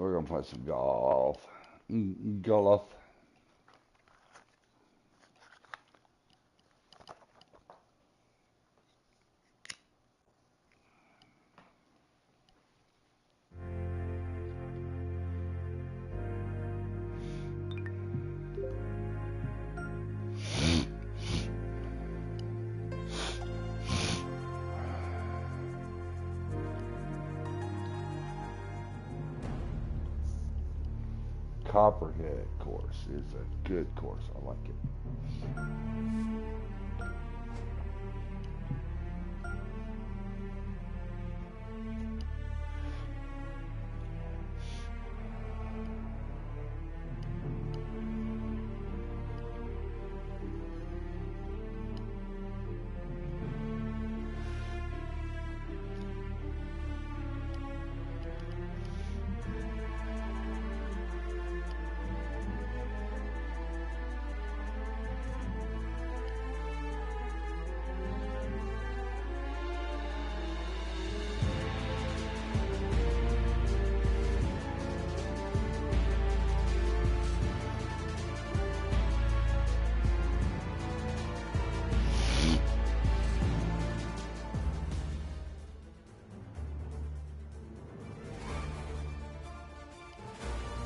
we're going to play some golf. Golf. Copperhead course is a good course. I like it.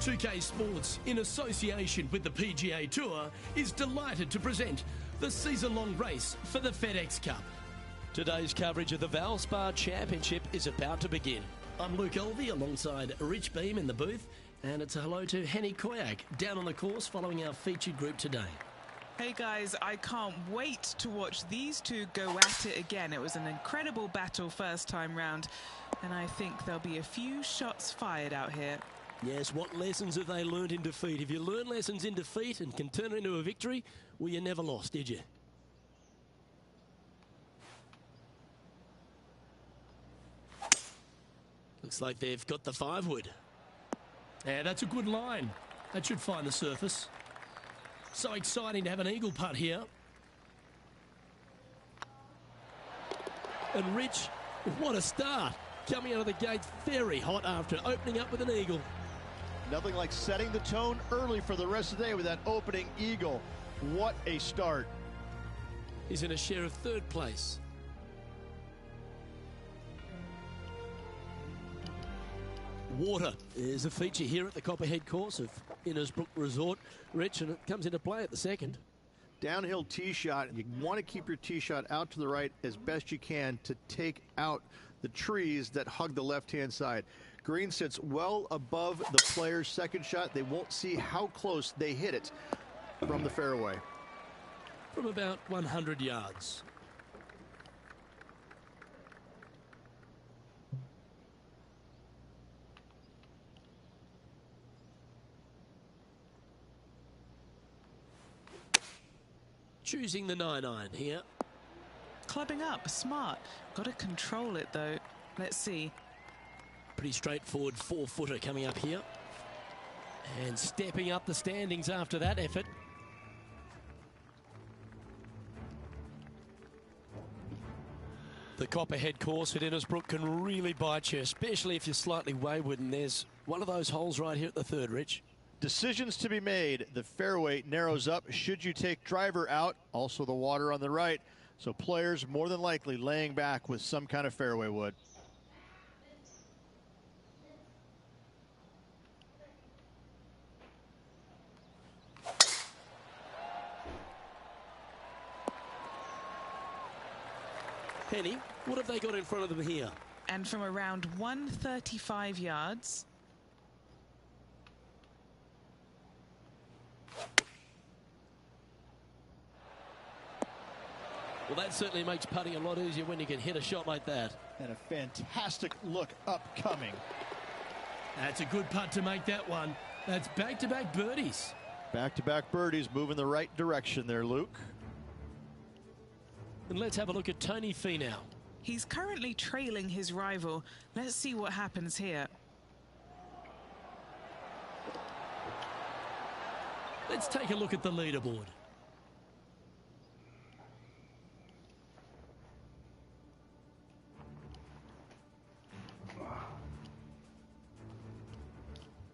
.2K Sports, in association with the PGA Tour, is delighted to present the season-long race for the FedEx Cup. Today's coverage of the Valspar Championship is about to begin. I'm Luke Elvey alongside Rich Beam in the booth, and it's a hello to Henny Koyak down on the course following our featured group today. Hey guys, I can't wait to watch these two go at it again. It was an incredible battle first time round, and I think there'll be a few shots fired out here. Yes, what lessons have they learned in defeat? If you learn lessons in defeat and can turn it into a victory, well, you never lost, did you? Looks like they've got the 5-wood. Yeah, that's a good line. That should find the surface. So exciting to have an eagle putt here. And Rich, what a start. Coming out of the gates very hot after opening up with an eagle. Nothing like setting the tone early for the rest of the day with that opening eagle. What a start. He's in a share of 3rd place. Water is a feature here at the Copperhead course of Innisbrook Resort, Rich, and it comes into play at the 2nd. Downhill tee shot. You want to keep your tee shot out to the right as best you can to take out the trees that hug the left-hand side. Green sits well above the player's second shot. They won't see how close they hit it from the fairway. From about 100 yards. Choosing the 9-iron here. Clubbing up, smart. Got to control it though. Let's see. Pretty straightforward 4-footer coming up here. And stepping up the standings after that effort. The Copperhead course at Innisbrook can really bite you, especially if you're slightly wayward, and there's one of those holes right here at the 3rd, Rich. Decisions to be made. The fairway narrows up. Should you take driver out? Also the water on the right. So players more than likely laying back with some kind of fairway wood. Penny, what have they got in front of them here? And from around 135 yards. Well, that certainly makes putting a lot easier when you can hit a shot like that. And a fantastic look upcoming. That's a good putt to make that one. That's back-to-back birdies. Back-to-back birdies, moving the right direction there, Luke. And let's have a look at Tony Finau. He's currently trailing his rival. Let's see what happens here. Let's take a look at the leaderboard.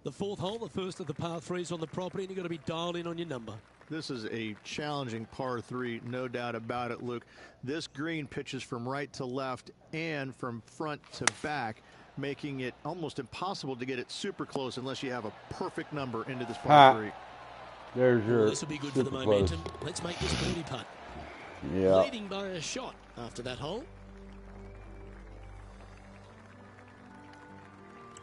The fourth hole, the first of the par threes on the property, and you've got to be dialed in on your number. This is a challenging par 3, no doubt about it, Luke. This green pitches from right to left and from front to back, making it almost impossible to get it super close unless you have a perfect number into this par 3. There's your. This will be good for the momentum. Let's make this birdie putt. Yeah. Leading by a shot after that hole.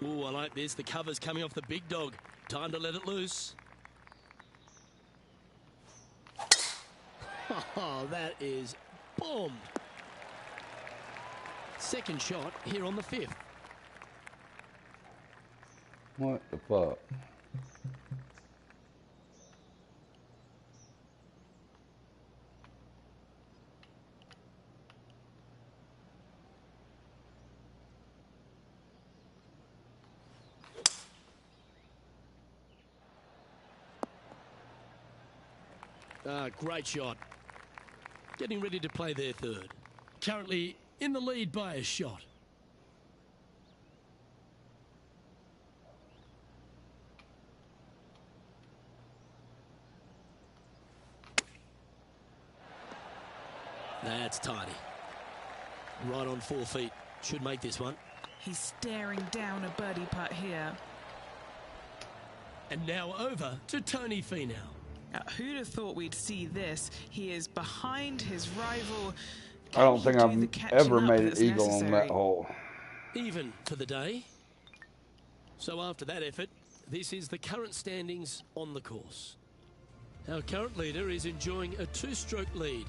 Oh, I like this. The cover's coming off the big dog. Time to let it loose. Oh, that is bombed. Second shot here on the 5th. What the fuck? Great shot. Getting ready to play their third. Currently in the lead by a shot. That's tidy. Right on 4 feet. Should make this one. He's staring down a birdie putt here. And now over to Tony Finau. Who'd have thought we'd see this? He is behind his rival. I don't think I've ever made an eagle on that hole. Even for the day. So after that effort, this is the current standings on the course. Our current leader is enjoying a 2-stroke lead.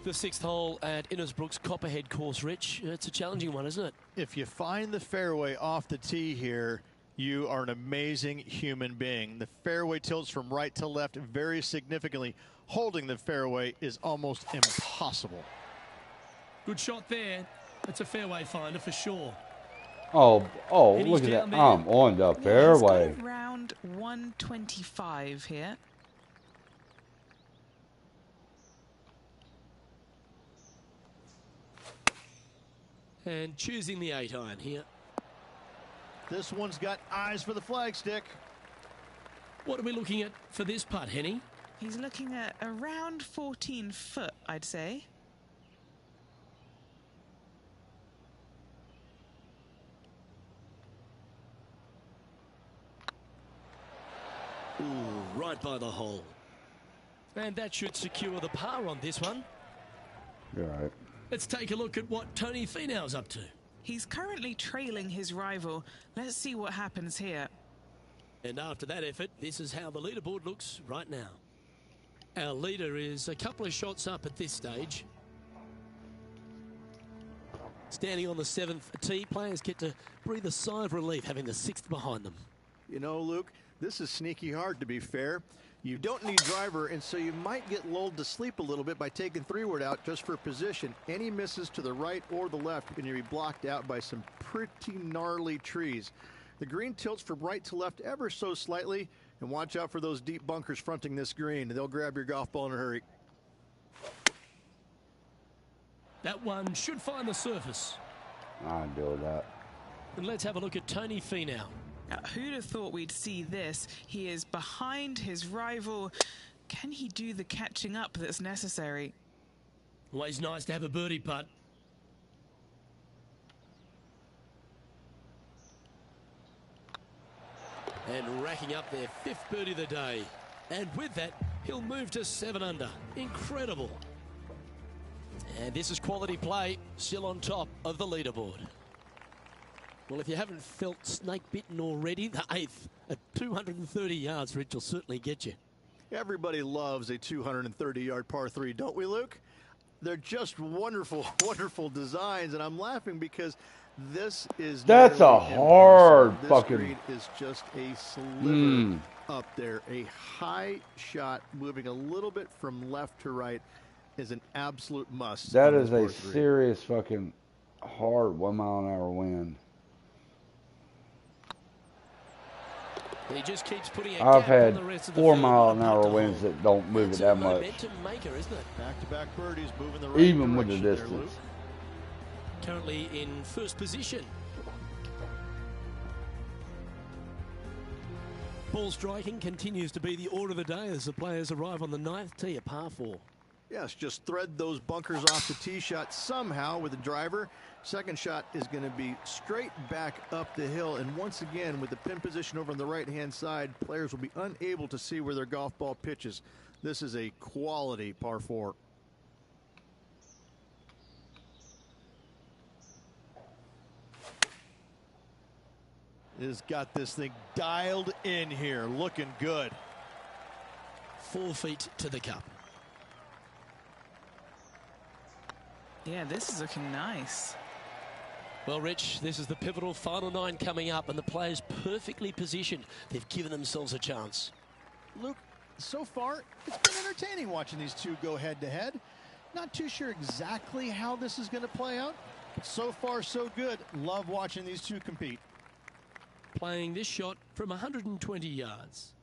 The 6th hole at Innisbrook's Copperhead course, Rich. It's a challenging one, isn't it? If you find the fairway off the tee here, you are an amazing human being. The fairway tilts from right to left very significantly. Holding the fairway is almost impossible. Good shot there. It's a fairway finder for sure. Oh, look at that. I'm on the fairway. He's got round 125 here. And choosing the 8-iron here. This one's got eyes for the flagstick. What are we looking at for this putt, Henny? He's looking at around 14 foot, I'd say. Ooh, right by the hole. And that should secure the par on this one. You're right. Let's take a look at what Tony Finau's up to. He's currently trailing his rival. Let's see what happens here. And after that effort, this is how the leaderboard looks right now. Our leader is a couple of shots up at this stage. Standing on the 7th tee, players get to breathe a sigh of relief having the 6th behind them. You know, Luke, this is sneaky hard, to be fair. You don't need driver, and so you might get lulled to sleep a little bit by taking 3-wood out just for position. Any misses to the right or the left, and you'll be blocked out by some pretty gnarly trees. The green tilts from right to left ever so slightly, and watch out for those deep bunkers fronting this green. They'll grab your golf ball in a hurry. That one should find the surface. I deal with that. And let's have a look at Tony Finau. Who'd have thought we'd see this? He is behind his rival. Can he do the catching up that's necessary? Always nice to have a birdie putt. And racking up their 5th birdie of the day. And with that, he'll move to 7 under. Incredible. And this is quality play, still on top of the leaderboard. Well, if you haven't felt snake bitten already, the 8th at 230 yards, Rich, will certainly get you. Everybody loves a 230-yard par 3, don't we, Luke? They're just wonderful, wonderful designs, and I'm laughing because this is that's a hard this fucking. green is just a sliver up there. A high shot moving a little bit from left to right is an absolute must. That is a serious fucking hard 1-mile-an-hour wind. He just keeps putting a I've gap had on the rest of the 4-mile-an-hour winds that don't move it that much. Momentum maker, isn't it? Back-to-back birdies moving the right Even with the direction distance. Currently in first position. Ball striking continues to be the order of the day as the players arrive on the 9th tee, a par 4. Yes, just thread those bunkers off the tee shot somehow with the driver. Second shot is going to be straight back up the hill. And once again, with the pin position over on the right-hand side, players will be unable to see where their golf ball pitches. This is a quality par 4. Has got this thing dialed in here, looking good. 4 feet to the cup. Yeah, this is looking nice. Well, Rich, this is the pivotal final 9 coming up, and the players perfectly positioned. They've given themselves a chance. Luke, so far, it's been entertaining watching these two go head-to-head. Not too sure exactly how this is going to play out, but so far, so good. Love watching these two compete. Playing this shot from 120 yards.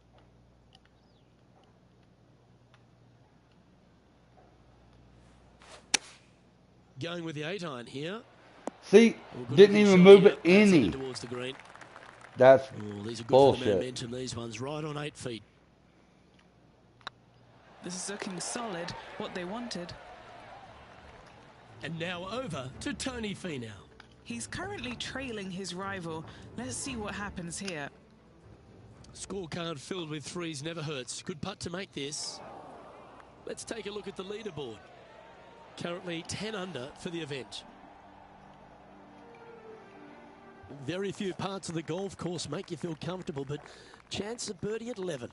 Going with the 8-iron here. See, Good didn't looking even shot move here. it any. Towards the green. That's Oh, these are good for the bullshit. momentum, these ones, right on 8 feet. This is looking solid, what they wanted. And now over to Tony Finau. He's currently trailing his rival. Let's see what happens here. Scorecard filled with threes never hurts. Good putt to make this. Let's take a look at the leaderboard. Currently 10 under for the event. Very few parts of the golf course make you feel comfortable, but chance of birdie at 11.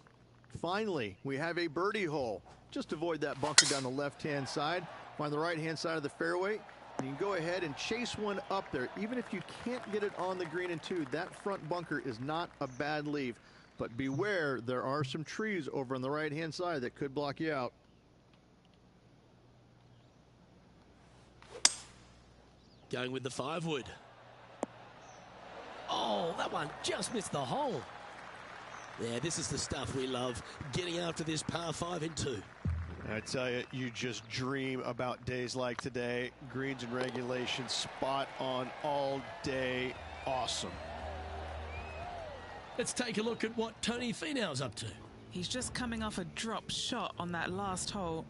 Finally, we have a birdie hole. Just avoid that bunker down the left-hand side. Find the right-hand side of the fairway. And you can go ahead and chase one up there. Even if you can't get it on the green in 2, that front bunker is not a bad leave. But beware, there are some trees over on the right-hand side that could block you out. Going with the 5-wood. Oh, that one just missed the hole. Yeah, this is the stuff we love. Getting after this par 5 in 2. I tell you, you just dream about days like today. Greens and regulation, spot on all day. Awesome. Let's take a look at what Tony Finau's up to. He's just coming off a drop shot on that last hole.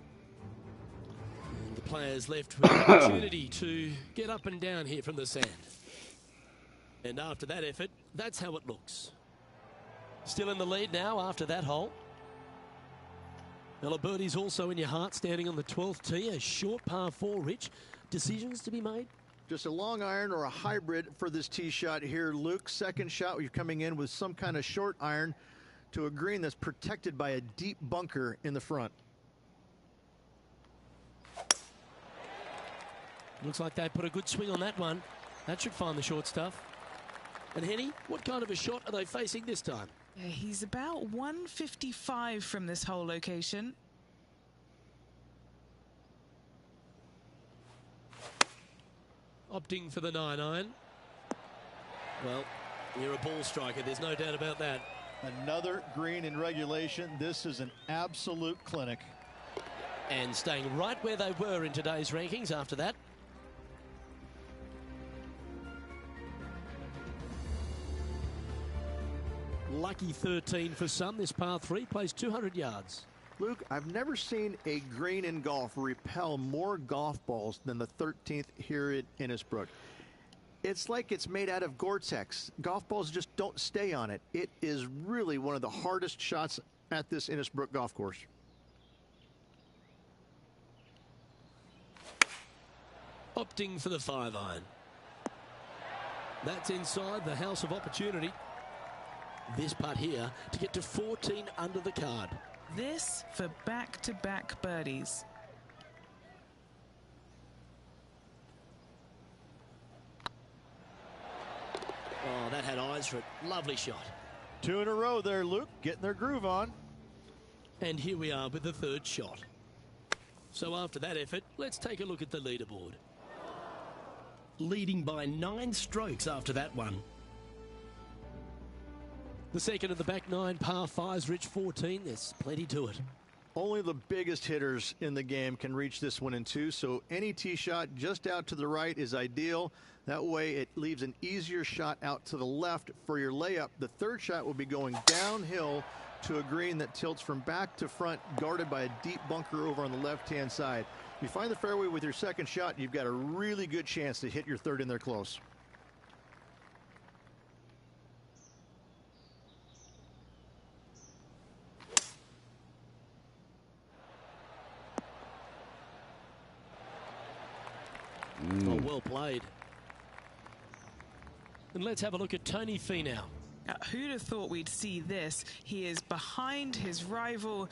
And the players left with an opportunity to get up and down here from the sand. And after that effort, that's how it looks. Still in the lead now after that hole. Well, a birdie's also in your heart, standing on the 12th tee. A short par 4, Rich. Decisions to be made? Just a long iron or a hybrid for this tee shot here, Luke. Second shot, you're coming in with some kind of short iron to a green that's protected by a deep bunker in the front. Looks like they put a good swing on that one. That should find the short stuff. And Henny, what kind of a shot are they facing this time? Yeah, he's about 155 from this hole location. Opting for the 9-iron. Well, you're a ball striker, there's no doubt about that. Another green in regulation. This is an absolute clinic. And staying right where they were in today's rankings after that. Lucky 13 for some. This par 3 plays 200 yards. Luke, I've never seen a green in golf repel more golf balls than the 13th here at Innisbrook. It's like it's made out of Gore-Tex. Golf balls just don't stay on it. It is really one of the hardest shots at this Innisbrook golf course. Opting for the 5-iron. That's inside the house of opportunity. This putt here to get to 14 under the card. This for back-to-back birdies. Oh, that had eyes for it. Lovely shot. 2 in a row there, Luke. Getting their groove on. And here we are with the 3rd shot. So after that effort, let's take a look at the leaderboard. Leading by 9 strokes after that one. The second of the back 9 par 5s, Rich 14. There's plenty to it. Only the biggest hitters in the game can reach this one in 2, so any tee shot just out to the right is ideal. That way it leaves an easier shot out to the left for your layup. The third shot will be going downhill to a green that tilts from back to front, guarded by a deep bunker over on the left-hand side. If you find the fairway with your second shot, you've got a really good chance to hit your third in there close. Oh, well played. And let's have a look at Tony Finau. Who'd have thought we'd see this? He is behind his rival.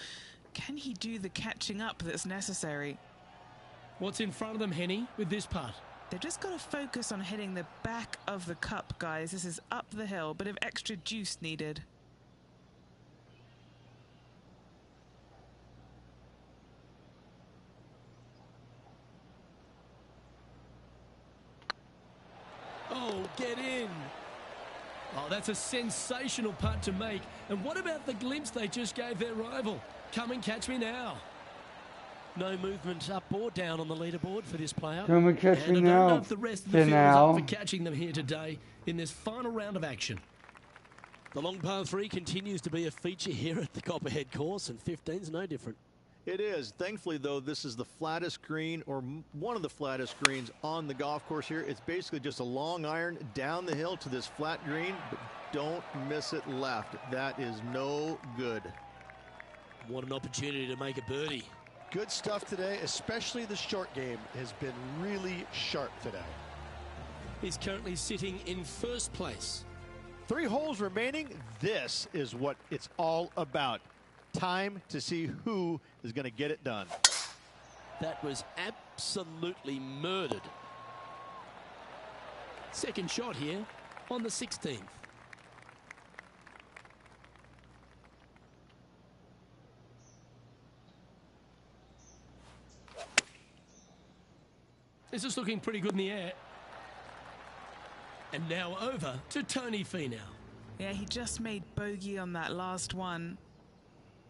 Can he do the catching up that's necessary? What's in front of them, Henny, with this putt? They've just got to focus on hitting the back of the cup, guys. This is up the hill, bit of extra juice needed. Oh, get in. Oh, that's a sensational putt to make. And what about the glimpse they just gave their rival? Come and catch me now. No movement up or down on the leaderboard for this player. Come and catch me And I don't now. know if the rest of the field is up for catching them here today in this final round of action. The long par 3 continues to be a feature here at the Copperhead course, and 15's no different. It is. Thankfully, though, this is the flattest green, or one of the flattest greens on the golf course here. It's basically just a long iron down the hill to this flat green, but don't miss it left. That is no good. What an opportunity to make a birdie. Good stuff today, especially the short game has been really sharp today. He's currently sitting in first place. 3 holes remaining. This is what it's all about. Time to see who is going to get it done. That was absolutely murdered. Second shot here on the 16th. This is looking pretty good in the air. And now over to Tony Finau. Yeah, he just made bogey on that last one.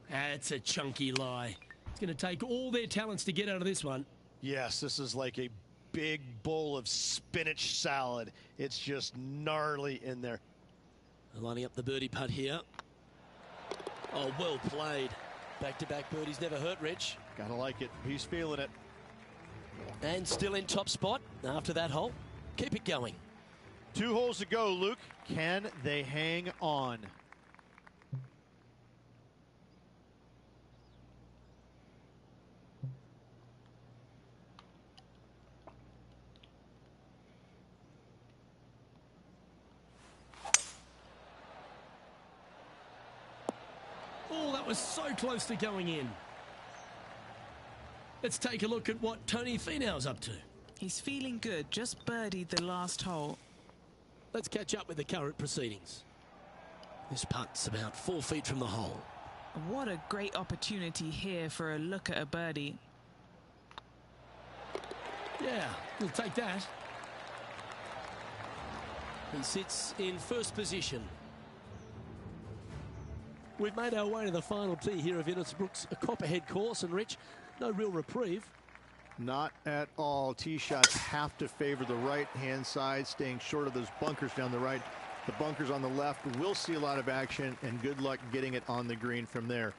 That's a chunky lie. It's going to take all their talents to get out of this one. Yes, this is like a big bowl of spinach salad. It's just gnarly in there. Lining up the birdie putt here. Oh, well played. Back-to-back birdies never hurt, Rich. Gotta like it. He's feeling it. And still in top spot after that hole. Keep it going. 2 holes to go, Luke. Can they hang on? Oh, that was so close to going in. Let's take a look at what Tony Finau's up to. He's feeling good, just birdied the last hole. Let's catch up with the current proceedings. This putt's about 4 feet from the hole. What a great opportunity here for a look at a birdie. Yeah, we'll take that. He sits in first position. We've made our way to the final tee here of Innisbrook's Copperhead course, and Rich, no real reprieve. Not at all. Tee shots have to favor the right-hand side, staying short of those bunkers down the right. The bunkers on the left will see a lot of action, and good luck getting it on the green from there.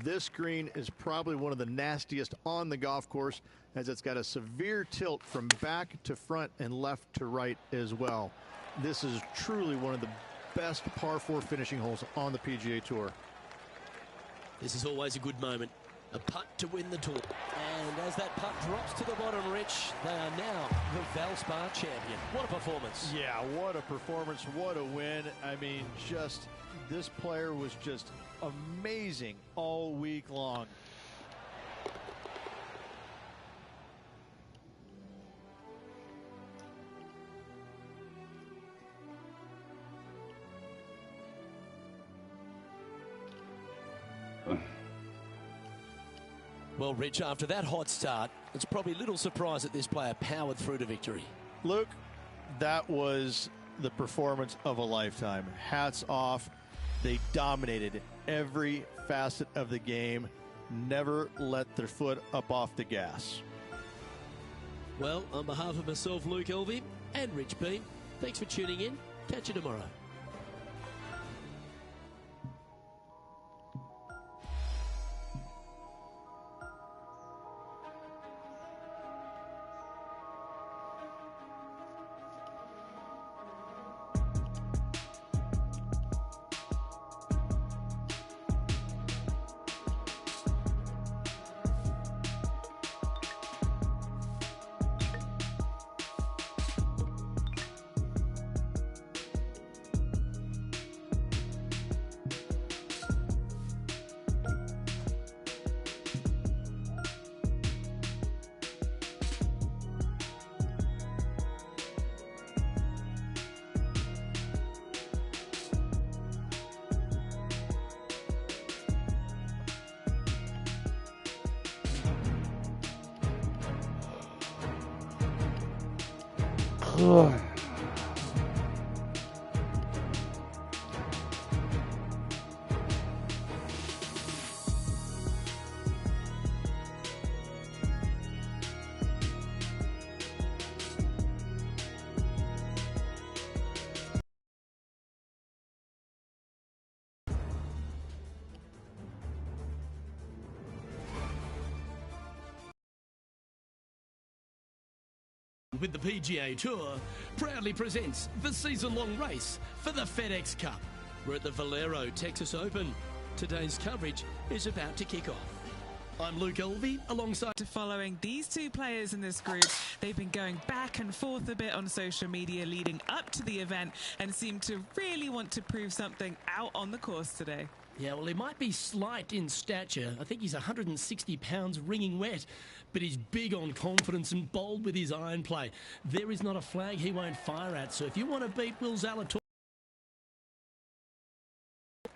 This green is probably one of the nastiest on the golf course, as it's got a severe tilt from back to front and left to right as well. This is truly one of the best par 4 finishing holes on the PGA Tour. This is always a good moment. A putt to win the tour. And as that putt drops to the bottom, Rich, they are now the Valspar champion. What a performance. Yeah, what a performance. What a win. I mean, just this player was just amazing all week long. Well, Rich, after that hot start, it's probably little surprise that this player powered through to victory. Luke, that was the performance of a lifetime. Hats off. They dominated every facet of the game. never let their foot up off the gas. Well, on behalf of myself, Luke Elvey, and Rich Beam, thanks for tuning in. Catch you tomorrow. Ugh. With the PGA Tour, proudly presents the season-long race for the FedEx Cup. We're at the Valero Texas Open. Today's coverage is about to kick off. I'm Luke Elvey, alongside... Following these two players in this group, they've been going back and forth a bit on social media leading up to the event and seem to really want to prove something out on the course today. Yeah, well, he might be slight in stature. I think he's 160 pounds ringing wet, but he's big on confidence and bold with his iron play. There is not a flag he won't fire at, so if you want to beat Will Zalatoris...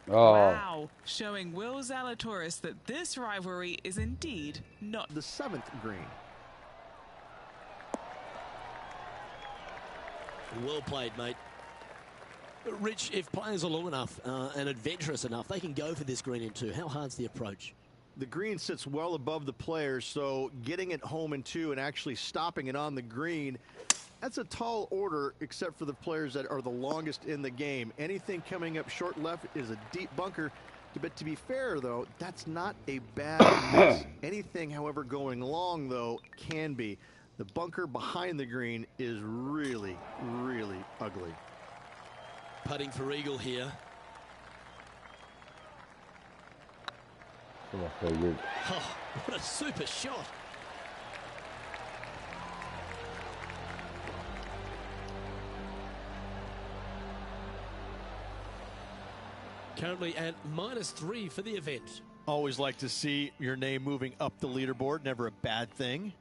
Oh. Wow, showing Will Zalatoris that this rivalry is indeed not The 7th green. Well played, mate. Rich, if players are long enough and adventurous enough, they can go for this green in two. How hard's the approach? The green sits well above the players, so getting it home in two and actually stopping it on the green, that's a tall order, except for the players that are the longest in the game. Anything coming up short left is a deep bunker. But to be fair, though, that's not a bad miss. Anything, however, going long, though, can be. The bunker behind the green is really, really ugly. Putting for eagle here. I figured. Oh, what a super shot. Currently at -3 for the event. Always like to see your name moving up the leaderboard. Never a bad thing.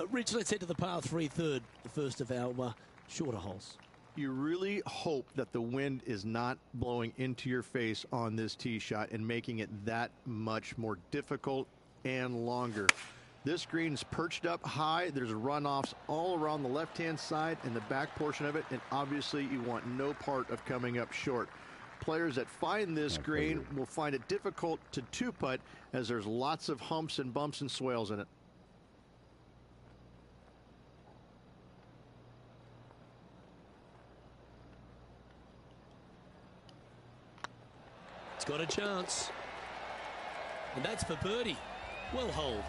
Rich, let's head to the par 3 third, the first of our shorter holes. You really hope that the wind is not blowing into your face on this tee shot and making it that much more difficult and longer. This green is perched up high. There's runoffs all around the left-hand side and the back portion of it, and obviously you want no part of coming up short. Players that find this green will find it difficult to two-putt as there's lots of humps and bumps and swales in it. It's got a chance. And that's for birdie. Well holed.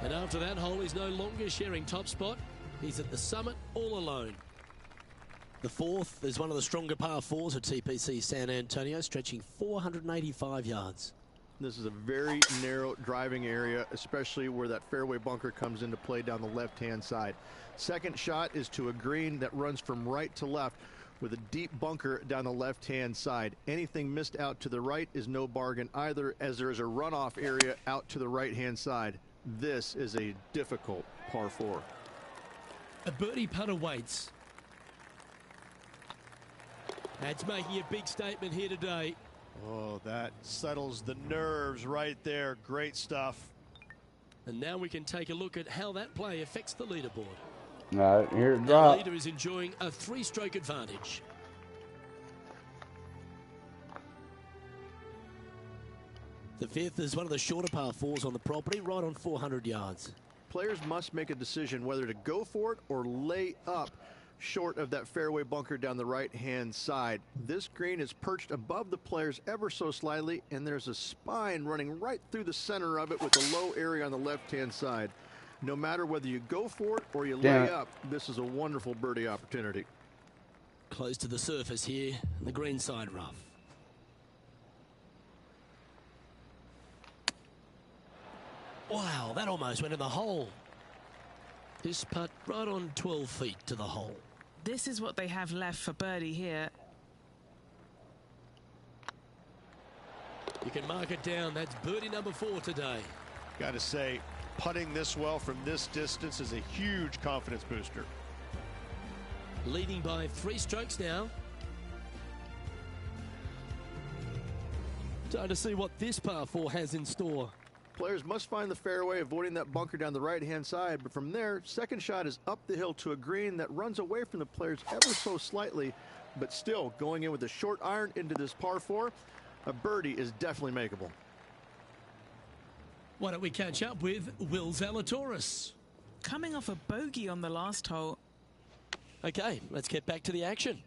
And after that hole, he's no longer sharing top spot. He's at the summit all alone. The fourth is one of the stronger par 4s at TPC San Antonio, stretching 485 yards. This is a very narrow driving area, especially where that fairway bunker comes into play down the left-hand side. Second shot is to a green that runs from right to left with a deep bunker down the left-hand side. Anything missed out to the right is no bargain either, as there is a runoff area out to the right-hand side. This is a difficult par 4. A birdie putt awaits. That's making a big statement here today. Oh, that settles the nerves right there. Great stuff. And now we can take a look at how that play affects the leaderboard. All right, here it The drops. leader is enjoying a 3-stroke advantage. The fifth is one of the shorter par fours on the property, right on 400 yards. Players must make a decision whether to go for it or lay up short of that fairway bunker down the right-hand side. This green is perched above the players ever so slightly, and there's a spine running right through the center of it with a low area on the left-hand side. No matter whether you go for it or you lay up, this is a wonderful birdie opportunity. Close to the surface here, the green side rough. Wow, that almost went in the hole. This putt right on 12 feet to the hole. This is what they have left for birdie here. You can mark it down. That's birdie number 4 today. Got to say, putting this well from this distance is a huge confidence booster. Leading by 3 strokes now. Time to see what this par 4 has in store. Players must find the fairway, avoiding that bunker down the right-hand side. But from there, second shot is up the hill to a green that runs away from the players ever so slightly, but still going in with a short iron into this par 4. A birdie is definitely makeable. Why don't we catch up with Will Zalatoris? Coming off a bogey on the last hole. Okay, let's get back to the action.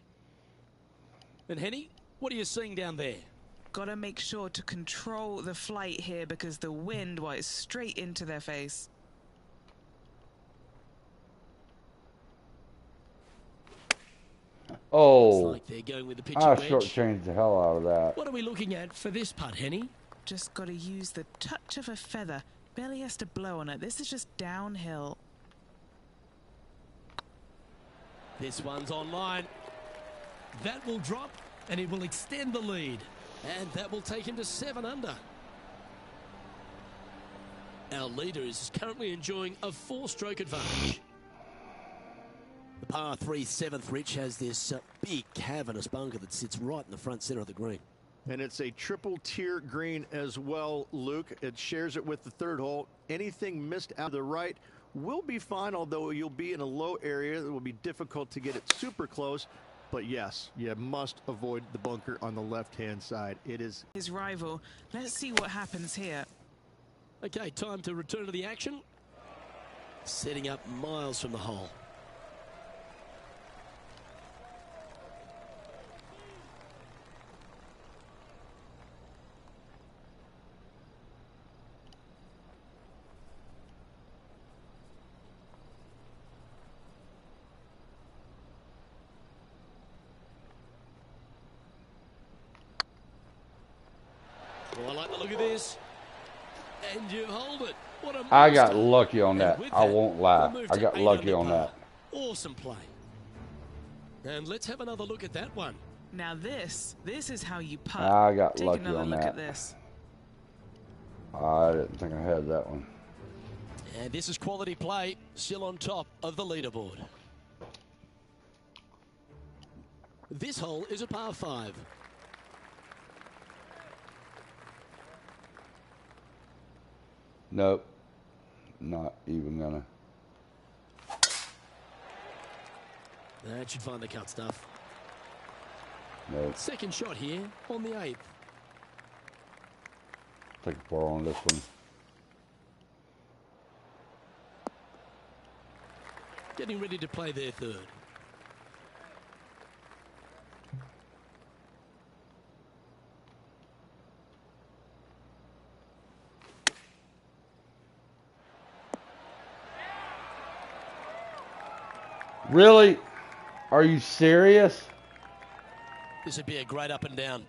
And Henny, what are you seeing down there? Got to make sure to control the flight here because the wind, well, is straight into their face. Oh, Looks like they're going with the pitching I wedge. shortchanged the hell out of that. What are we looking at for this putt, Henny? Just got to use the touch of a feather. Barely has to blow on it. This is just downhill. This one's online. That will drop and it will extend the lead. And that will take him to 7 under. Our leader is currently enjoying a 4-stroke advantage. The par 3 7th, Rich, has this big cavernous bunker that sits right in the front center of the green. And it's a triple tier green as well, Luke. It shares it with the third hole. Anything missed out to the right will be fine, although you'll be in a low area that will be difficult to get it super close. But yes, you must avoid the bunker on the left-hand side. It is His rival. Let's see what happens here. Okay, time to return to the action. Setting up miles from the hole. Oh, I like the look of this. And you hold it. What a I got monster. lucky on And that. with I that, won't lie. we'll move I to got 8 lucky under on par. that. Awesome play. And let's have another look at that one. Now this is how you putt. I got Take lucky another on look that. at this. I didn't think I had that one. And this is quality play, still on top of the leaderboard. This hole is a par 5. Nope. Not even gonna. That should find the cut stuff. Nope. Second shot here on the 8th. Take a par on this one. Getting ready to play their third. Really? Are you serious? This would be a great up and down.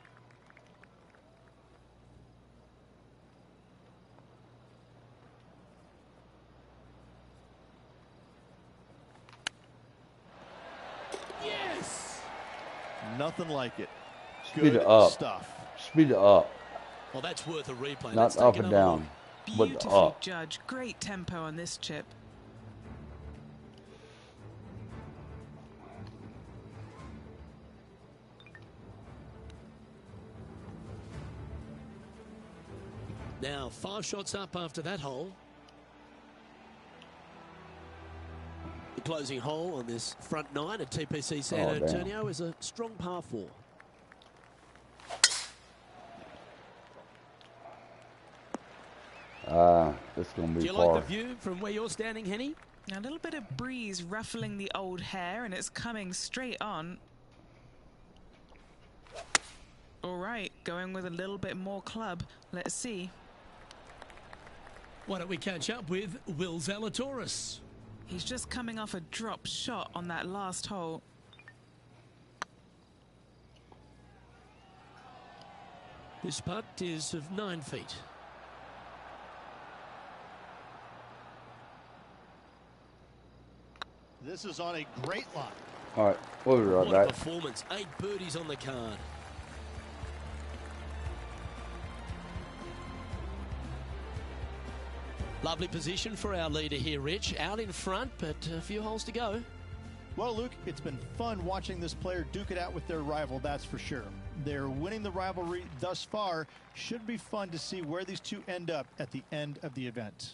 Yes! nothing like it. Speed Good it up. stuff. Speed it up. Well, that's worth a replay. Not Let's take up and another down. look. But Beautifully up. judged. Great tempo on this chip. Now, 5 shots up after that hole. The closing hole on this front 9 at TPC San Oh, damn. Antonio is a strong par 4. It's going to be Do you far. like the view from where you're standing, Henny? A little bit of breeze ruffling the old hair, and it's coming straight on. All right, going with a little bit more club. Let's see. Why don't we catch up with Will Zalatoris? He's just coming off a drop shot on that last hole. This putt is of 9 feet. This is on a great line. All right, we'll be right What a back. performance. 8 birdies on the card. Lovely position for our leader here, Rich. Out in front, but a few holes to go. Well, Luke, it's been fun watching this player duke it out with their rival, that's for sure. They're winning the rivalry thus far. Should be fun to see where these two end up at the end of the event.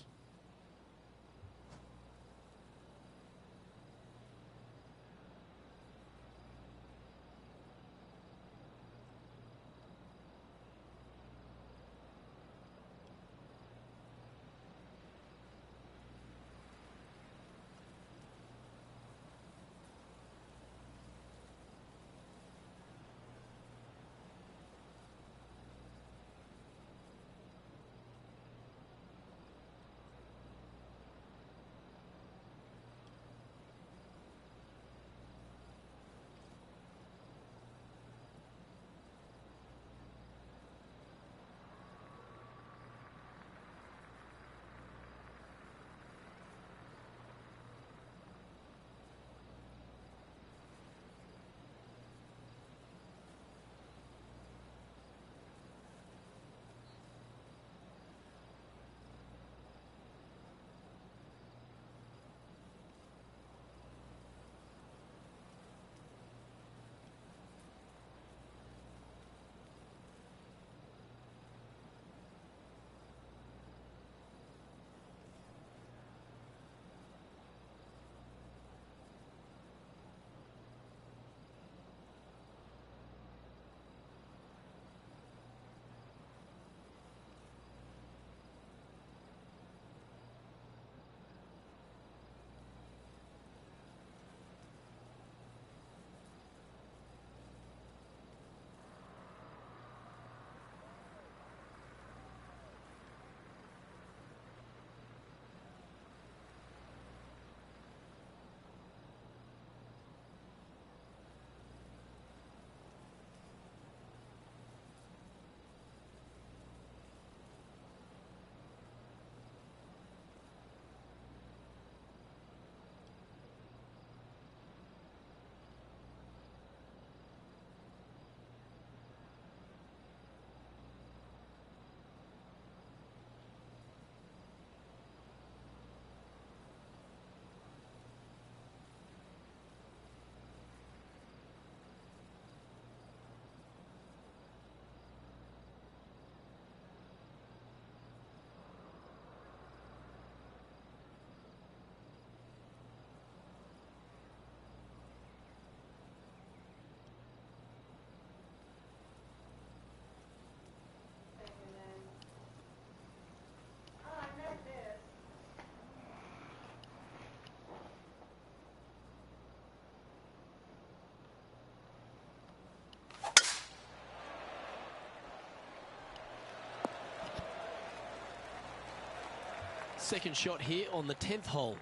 Second shot here on the 10th hole.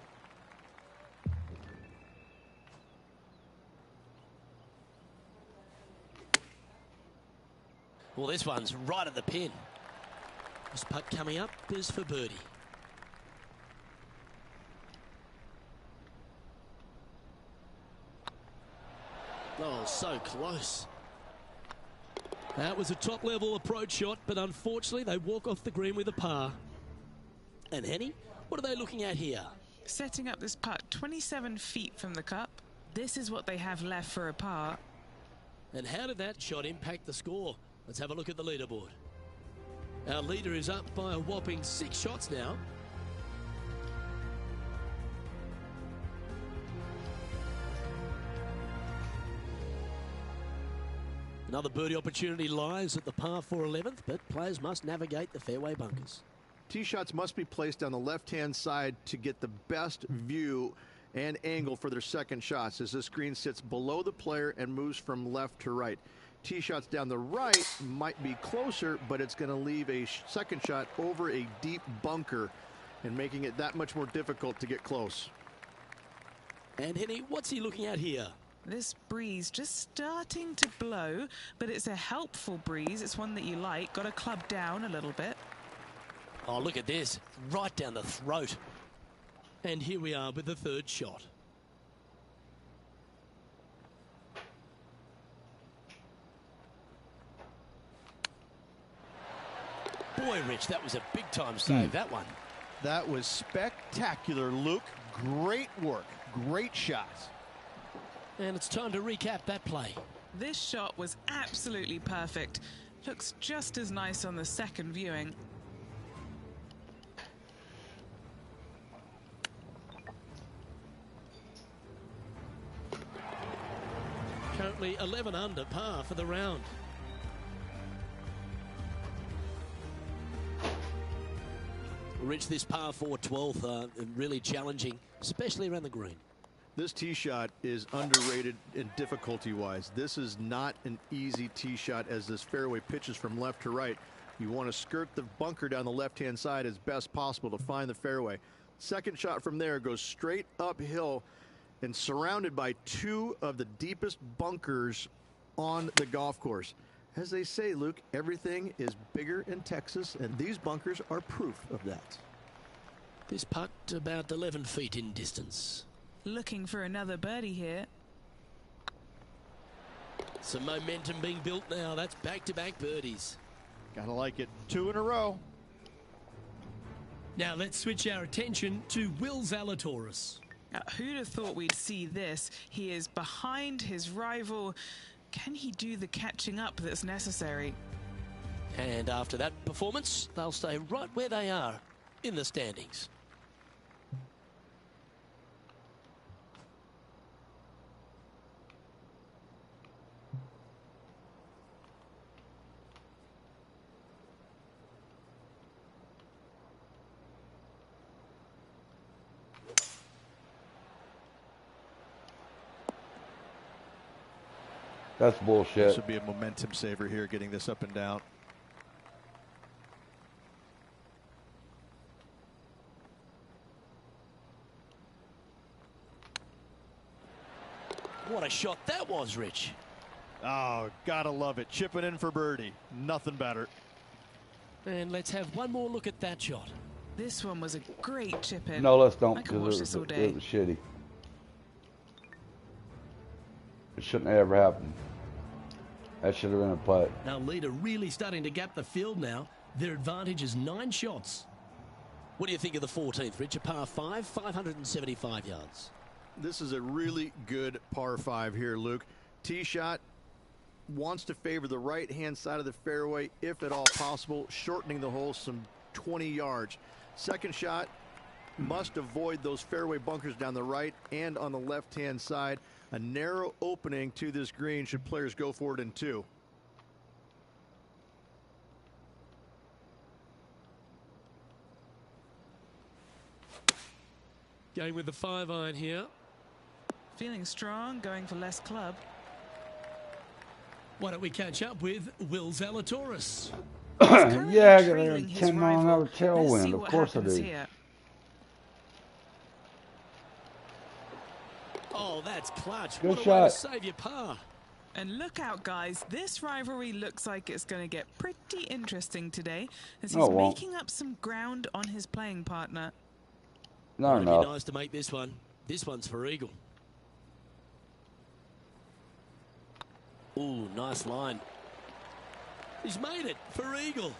Well, this one's right at the pin. This putt coming up is for birdie. Oh, so close. That was a top-level approach shot, but unfortunately they walk off the green with a par. And Henny, what are they looking at here? Setting up this putt 27 feet from the cup. This is what they have left for a par. And how did that shot impact the score? Let's have a look at the leaderboard. Our leader is up by a whopping 6 shots now. Another birdie opportunity lies at the par 4 11th, but players must navigate the fairway bunkers. Tee shots must be placed on the left-hand side to get the best view and angle for their second shots, as this green sits below the player and moves from left to right. Tee shots down the right might be closer, but it's going to leave a second shot over a deep bunker and making it that much more difficult to get close. And Henny, what's he looking at here? This breeze just starting to blow, but it's a helpful breeze. It's one that you like. Got to club down a little bit. Oh, look at this. Right down the throat. And here we are with the third shot. Boy, Rich, that was a big-time save, that one. That was spectacular, Luke. Great work. Great shots. And it's time to recap that play. This shot was absolutely perfect. Looks just as nice on the second viewing. Currently 11 under par for the round. Rich, this par 4 12th, really challenging, especially around the green. This tee shot is underrated in difficulty-wise. This is not an easy tee shot, as this fairway pitches from left to right. You want to skirt the bunker down the left-hand side as best possible to find the fairway. Second shot from there goes straight uphill and surrounded by two of the deepest bunkers on the golf course. As they say, Luke, everything is bigger in Texas, and these bunkers are proof of that. This putt about 11 feet in distance. Looking for another birdie here. Some momentum being built now. That's back-to-back birdies. Gotta like it. 2 in a row. Now let's switch our attention to Will Zalatoris. Who'd have thought we'd see this? He is behind his rival. Can he do the catching up that's necessary? And after that performance, they'll stay right where they are in the standings. That's bullshit. This would be a momentum saver here, getting this up and down. What a shot that was, Rich. Oh, gotta love it. Chipping in for birdie. Nothing better. And let's have one more look at that shot. This one was a great chip in. No, let's don't, I could because watch this all day. it was shitty. It shouldn't have ever happened. That should have been a putt. Now, leader really starting to gap the field now. Their advantage is 9 shots. What do you think of the 14th, Rich? A par 5, 575 yards. This is a really good par 5 here, Luke. Tee shot wants to favor the right-hand side of the fairway, if at all possible, shortening the hole some 20 yards. Second shot must avoid those fairway bunkers down the right and on the left-hand side. A narrow opening to this green should players go for it in 2. Going with the 5-iron here. Feeling strong, going for less club. Why don't we catch up with Will Zalatoris? Yeah, I got a 10-mile-an-hour tailwind. Of course I do. Here. Oh, that's clutch. Good what a shot. way to save your par. And look out, guys. This rivalry looks like it's going to get pretty interesting today, as he's No, it won't. making up some ground on his playing partner. Not It'd be enough. nice to make this one. This one's for eagle. Ooh, nice line. He's made it for eagle.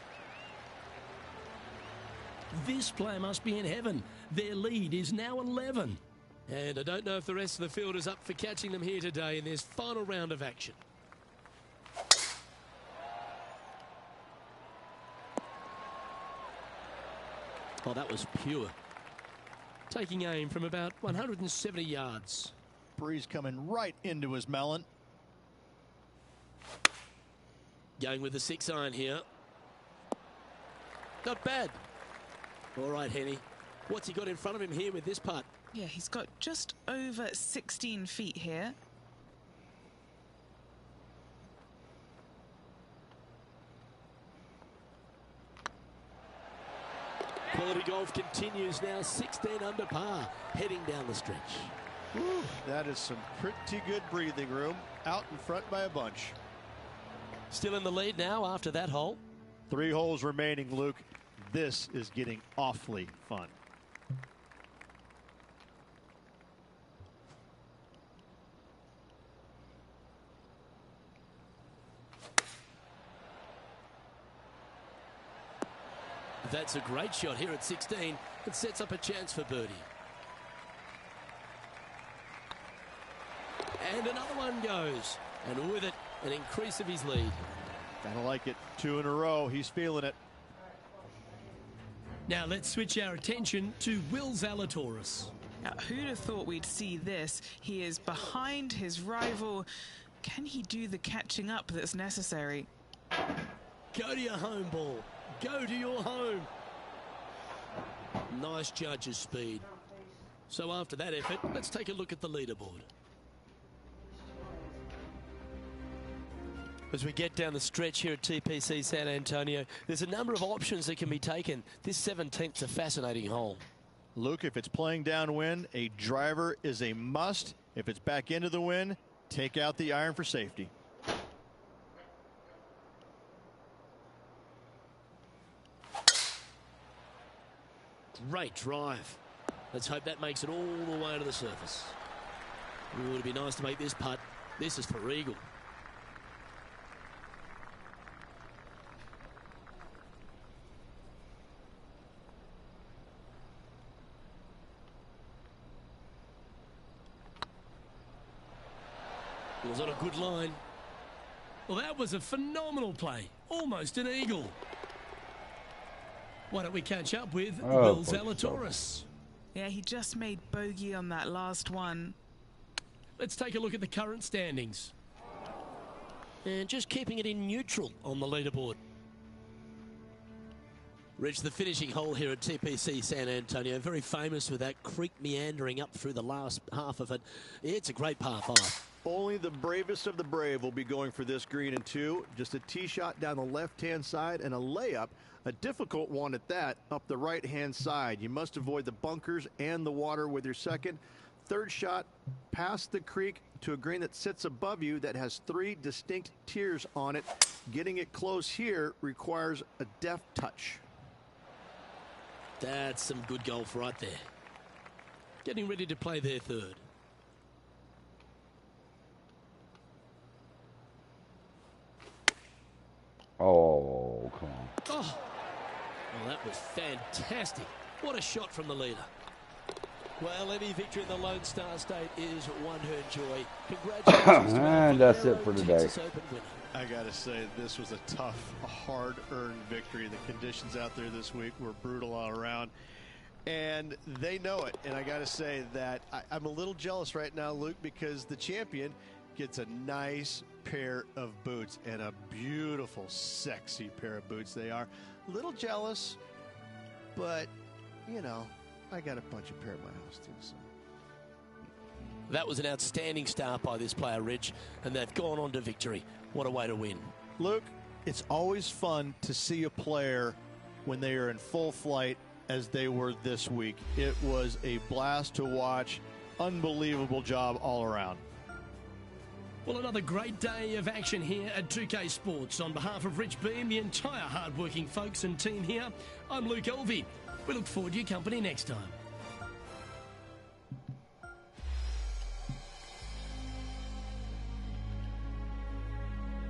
This player must be in heaven. Their lead is now 11. And I don't know if the rest of the field is up for catching them here today in this final round of action. Oh, that was pure. Taking aim from about 170 yards. Breeze coming right into his melon. Going with the 6-iron here. Not bad. All right, Henny. What's he got in front of him here with this putt? Yeah, he's got just over 16 feet here. Quality golf continues now, 16 under par, heading down the stretch. Whew, that is some pretty good breathing room. Out in front by a bunch. Still in the lead now after that hole. 3 holes remaining, Luke. This is getting awfully fun. That's a great shot here at 16. It sets up a chance for birdie. And another one goes. And with it, an increase of his lead. Gotta like it. 2 in a row. He's feeling it. Now let's switch our attention to Will Zalatoris. Now, who'd have thought we'd see this? He is behind his rival. Can he do the catching up that's necessary? Go to your home ball. Go to your home. Nice judge's speed. So after that effort, let's take a look at the leaderboard. As we get down the stretch here at TPC San Antonio, there's a number of options that can be taken. This 17th's a fascinating hole. Luke, if it's playing downwind, a driver is a must. If it's back into the wind, take out the iron for safety. Great drive. Let's hope that makes it all the way to the surface. It would be nice to make this putt. This is for eagle. It was on a good line. Well, that was a phenomenal play. Almost an eagle. Why don't we catch up with Will Zalatoris? Yeah, he just made bogey on that last one. Let's take a look at the current standings. And just keeping it in neutral on the leaderboard. Reached the finishing hole here at TPC San Antonio. Very famous with that creek meandering up through the last half of it. It's a great par 5. Only the bravest of the brave will be going for this green in 2. Just a tee shot down the left-hand side and a layup, a difficult one at that, up the right-hand side. You must avoid the bunkers and the water with your second. Third shot past the creek to a green that sits above you that has 3 distinct tiers on it. Getting it close here requires a deft touch. That's some good golf right there. Getting ready to play their third. Oh, come on. Oh, well, that was fantastic. What a shot from the leader. Well, any victory in the Lone Star State is one herd joy. Congratulations to And that's it for today. Texas Open winner. I gotta say, this was a tough, hard-earned victory. The conditions out there this week were brutal all around, and they know it. And I gotta say that I'm a little jealous right now, Luke, because the champion gets a nice pair of boots, and a beautiful, sexy pair of boots they are. A little jealous, but, you know, I got a bunch of pair at my house, too, so. That was an outstanding start by this player, Rich, and they've gone on to victory. What a way to win. Luke, it's always fun to see a player when they are in full flight as they were this week. It was a blast to watch. Unbelievable job all around. Well, another great day of action here at 2K Sports. On behalf of Rich Beam, the entire hard-working folks and team here, I'm Luke Elvey. We look forward to your company next time.